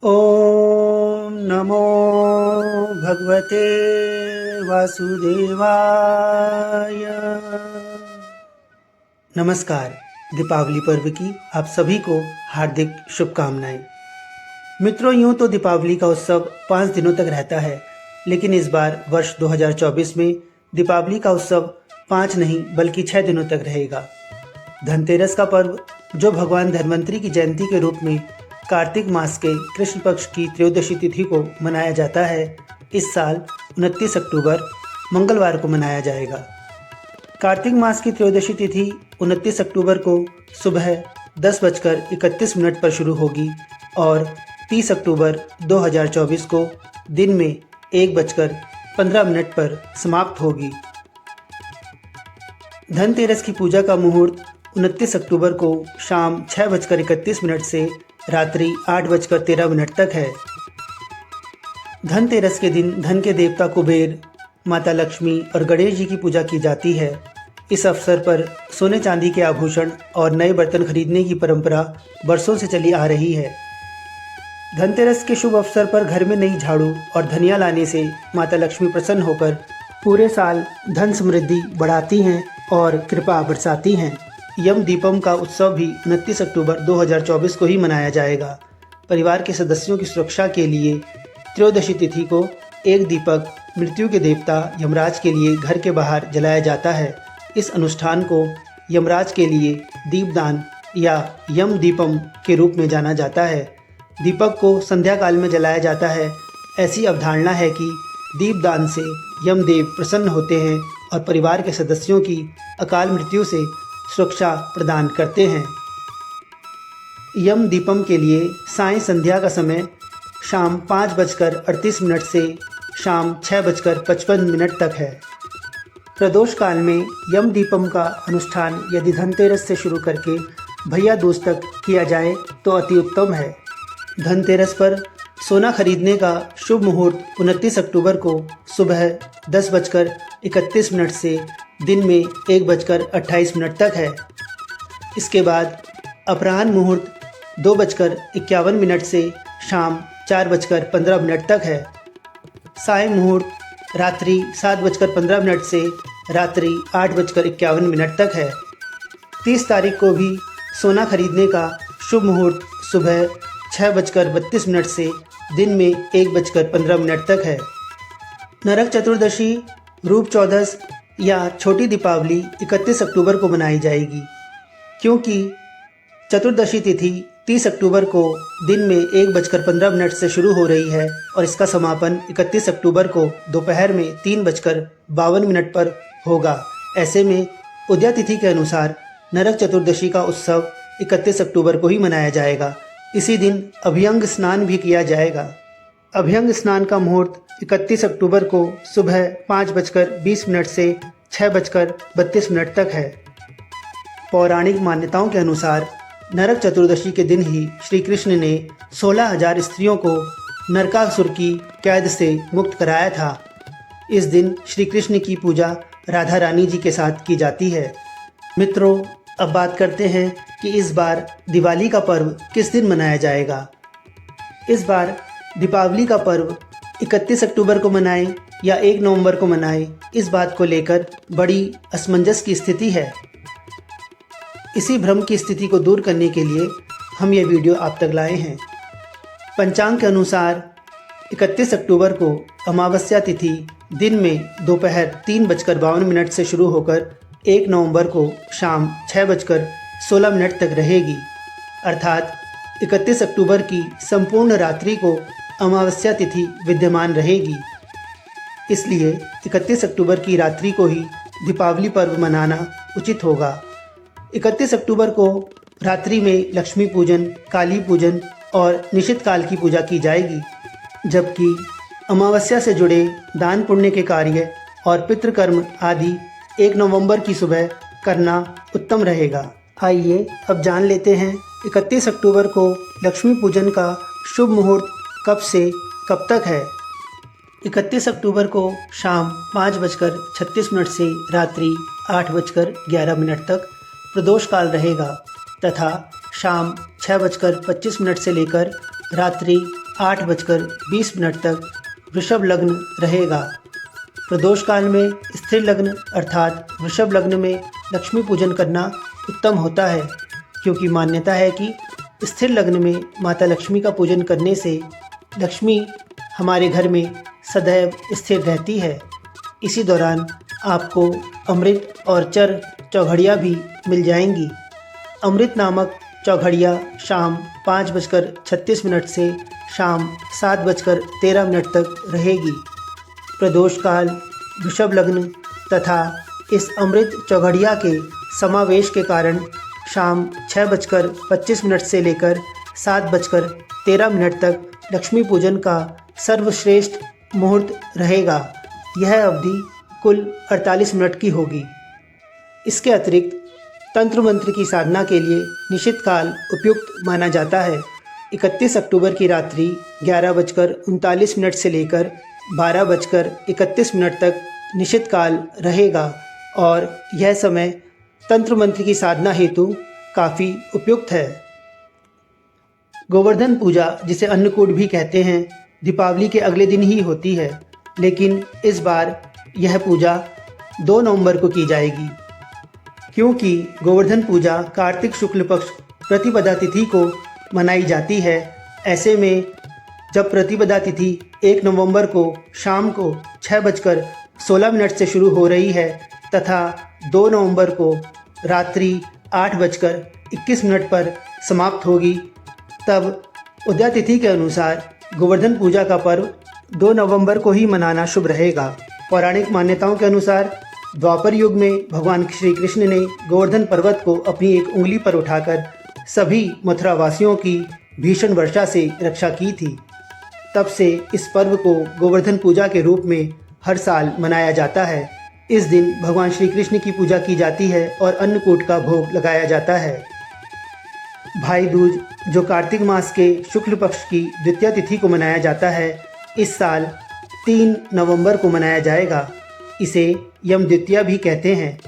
ओम नमो भगवते वासुदेवाय। नमस्कार। दीपावली पर्व की आप सभी को हार्दिक शुभकामनाएं। मित्रों, यूं तो दीपावली का उत्सव 5 दिनों तक रहता है, लेकिन इस बार वर्ष 2024 में दीपावली का उत्सव 5 नहीं बल्कि 6 दिनों तक रहेगा। धनतेरस का पर्व, जो भगवान धन्वंतरि की जयंती के रूप में कार्तिक मास के कृष्ण पक्ष की त्रयोदशी तिथि को मनाया जाता है, इस साल 29 अक्टूबर मंगलवार को मनाया जाएगा। कार्तिक मास की त्रयोदशी तिथि 29 अक्टूबर को सुबह 10:31 पर शुरू होगी और 30 अक्टूबर 2024 को दिन में 1:15 पर समाप्त होगी। धनतेरस की पूजा का मुहूर्त 29 अक्टूबर को शाम 6:31 से रात्रि 8:13 तक है। धनतेरस के दिन धन के देवता कुबेर, माता लक्ष्मी और गणेश जी की पूजा की जाती है। इस अवसर पर सोने चांदी के आभूषण और नए बर्तन खरीदने की परंपरा बरसों से चली आ रही है। धनतेरस के शुभ अवसर पर घर में नई झाड़ू और धनिया लाने से माता लक्ष्मी प्रसन्न होकर पूरे साल धन समृद्धि बढ़ाती हैं और कृपा बरसाती हैं। यम दीपम का उत्सव भी 29 अक्टूबर 2024 को ही मनाया जाएगा। परिवार के सदस्यों की सुरक्षा के लिए त्रयोदशी तिथि को एक दीपक मृत्यु के देवता यमराज के लिए घर के बाहर जलाया जाता है। इस अनुष्ठान को यमराज के लिए दीपदान या यम दीपम के रूप में जाना जाता है। दीपक को संध्या काल में जलाया जाता है। ऐसी अवधारणा है कि दीपदान से यमदेव प्रसन्न होते हैं और परिवार के सदस्यों की अकाल मृत्यु से सुरक्षा प्रदान करते हैं। यम दीपम के लिए सायं संध्या का समय शाम 5:38 से शाम 6:55 तक है। प्रदोष काल में यम दीपम का अनुष्ठान यदि धनतेरस से शुरू करके भैया दूज तक किया जाए तो अति उत्तम है। धनतेरस पर सोना खरीदने का शुभ मुहूर्त 29 अक्टूबर को सुबह 10:31 से दिन में 1:28 तक है। इसके बाद अपराह्न मुहूर्त 2:51 से शाम 4:15 तक है। साय मुहूर्त रात्रि 7:15 से रात्रि 8:51 तक है। 30 तारीख को भी सोना खरीदने का शुभ मुहूर्त सुबह 6:32 से दिन में 1:15 तक है। नरक चतुर्दशी, रूप चौदस या छोटी दीपावली 31 अक्टूबर को मनाई जाएगी, क्योंकि चतुर्दशी तिथि 30 अक्टूबर को दिन में 1:15 से शुरू हो रही है और इसका समापन 31 अक्टूबर को दोपहर में 3:52 पर होगा। ऐसे में उदया तिथि के अनुसार नरक चतुर्दशी का उत्सव 31 अक्टूबर को ही मनाया जाएगा। इसी दिन अभ्यंग स्नान भी किया जाएगा। अभ्यंग स्नान का मुहूर्त 31 अक्टूबर को सुबह 5:20 से 6:32 तक है। पौराणिक मान्यताओं के अनुसार नरक चतुर्दशी के दिन ही श्री कृष्ण ने 16,000 स्त्रियों को नरकासुर की कैद से मुक्त कराया था। इस दिन श्री कृष्ण की पूजा राधा रानी जी के साथ की जाती है। मित्रों, अब बात करते हैं कि इस बार दिवाली का पर्व किस दिन मनाया जाएगा। इस बार दीपावली का पर्व 31 अक्टूबर को मनाएं या 1 नवंबर को मनाएं, इस बात को लेकर बड़ी असमंजस की स्थिति है। इसी भ्रम की स्थिति को दूर करने के लिए हम ये वीडियो आप तक लाए हैं। पंचांग के अनुसार 31 अक्टूबर को अमावस्या तिथि दिन में दोपहर 3:52 से शुरू होकर 1 नवंबर को शाम 6:16 तक रहेगी। अर्थात 31 अक्टूबर की संपूर्ण रात्रि को अमावस्या तिथि विद्यमान रहेगी। इसलिए 31 अक्टूबर की रात्रि को ही दीपावली पर्व मनाना उचित होगा। 31 अक्टूबर को रात्रि में लक्ष्मी पूजन, काली पूजन और निशित काल की पूजा की जाएगी, जबकि अमावस्या से जुड़े दान पुण्य के कार्य और पितृकर्म आदि 1 नवंबर की सुबह करना उत्तम रहेगा। आइए अब जान लेते हैं 31 अक्टूबर को लक्ष्मी पूजन का शुभ मुहूर्त कब से कब तक है। 31 अक्टूबर को शाम 5:36 से रात्रि 8:11 तक प्रदोष काल रहेगा तथा शाम 6:25 से लेकर रात्रि 8:20 तक वृषभ लग्न रहेगा। प्रदोष काल में स्थिर लग्न अर्थात वृषभ लग्न में लक्ष्मी पूजन करना उत्तम होता है, क्योंकि मान्यता है कि स्थिर लग्न में माता लक्ष्मी का पूजन करने से लक्ष्मी हमारे घर में सदैव स्थिर रहती है। इसी दौरान आपको अमृत और चर चौघड़िया भी मिल जाएंगी। अमृत नामक चौघड़िया शाम 5:36 से शाम 7:13 तक रहेगी। प्रदोष काल, वृषभ लग्न तथा इस अमृत चौघड़िया के समावेश के कारण शाम 6:25 से लेकर 7:13 तक लक्ष्मी पूजन का सर्वश्रेष्ठ मुहूर्त रहेगा। यह अवधि कुल 48 मिनट की होगी। इसके अतिरिक्त तंत्र मंत्र की साधना के लिए निश्चित काल उपयुक्त माना जाता है। 31 अक्टूबर की रात्रि 11:39 से लेकर 12:31 तक निश्चित काल रहेगा और यह समय तंत्र मंत्र की साधना हेतु काफ़ी उपयुक्त है। गोवर्धन पूजा, जिसे अन्नकूट भी कहते हैं, दीपावली के अगले दिन ही होती है, लेकिन इस बार यह पूजा 2 नवंबर को की जाएगी, क्योंकि गोवर्धन पूजा कार्तिक शुक्ल पक्ष प्रतिपदा तिथि को मनाई जाती है। ऐसे में जब प्रतिपदा तिथि 1 नवंबर को शाम को 6:16 से शुरू हो रही है तथा 2 नवंबर को रात्रि 8:21 पर समाप्त होगी, तब उदया तिथि के अनुसार गोवर्धन पूजा का पर्व 2 नवंबर को ही मनाना शुभ रहेगा। पौराणिक मान्यताओं के अनुसार द्वापर युग में भगवान श्री कृष्ण ने गोवर्धन पर्वत को अपनी एक उंगली पर उठाकर सभी मथुरा वासियों की भीषण वर्षा से रक्षा की थी। तब से इस पर्व को गोवर्धन पूजा के रूप में हर साल मनाया जाता है। इस दिन भगवान श्री कृष्ण की पूजा की जाती है और अन्नकूट का भोग लगाया जाता है। भाई दूज, जो कार्तिक मास के शुक्ल पक्ष की द्वितीय तिथि को मनाया जाता है, इस साल 3 नवंबर को मनाया जाएगा। इसे यम द्वितीया भी कहते हैं।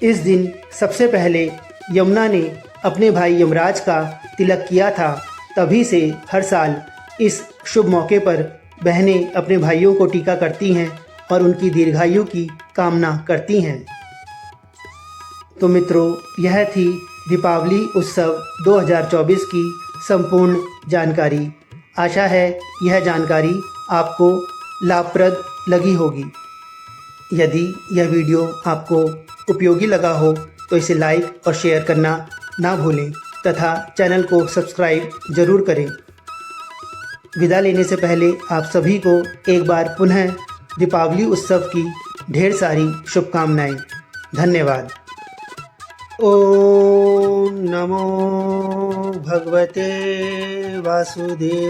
इस दिन सबसे पहले यमुना ने अपने भाई यमराज का तिलक किया था। तभी से हर साल इस शुभ मौके पर बहनें अपने भाइयों को टीका करती हैं और उनकी दीर्घायु की कामना करती हैं। तो मित्रों, यह थी दीपावली उत्सव 2024 की संपूर्ण जानकारी। आशा है यह जानकारी आपको लाभप्रद लगी होगी। यदि यह वीडियो आपको उपयोगी लगा हो तो इसे लाइक और शेयर करना ना भूलें तथा चैनल को सब्सक्राइब ज़रूर करें। विदा लेने से पहले आप सभी को एक बार पुनः दीपावली उत्सव की ढेर सारी शुभकामनाएं। धन्यवाद। ओम नमो भगवते वासुदेवाय।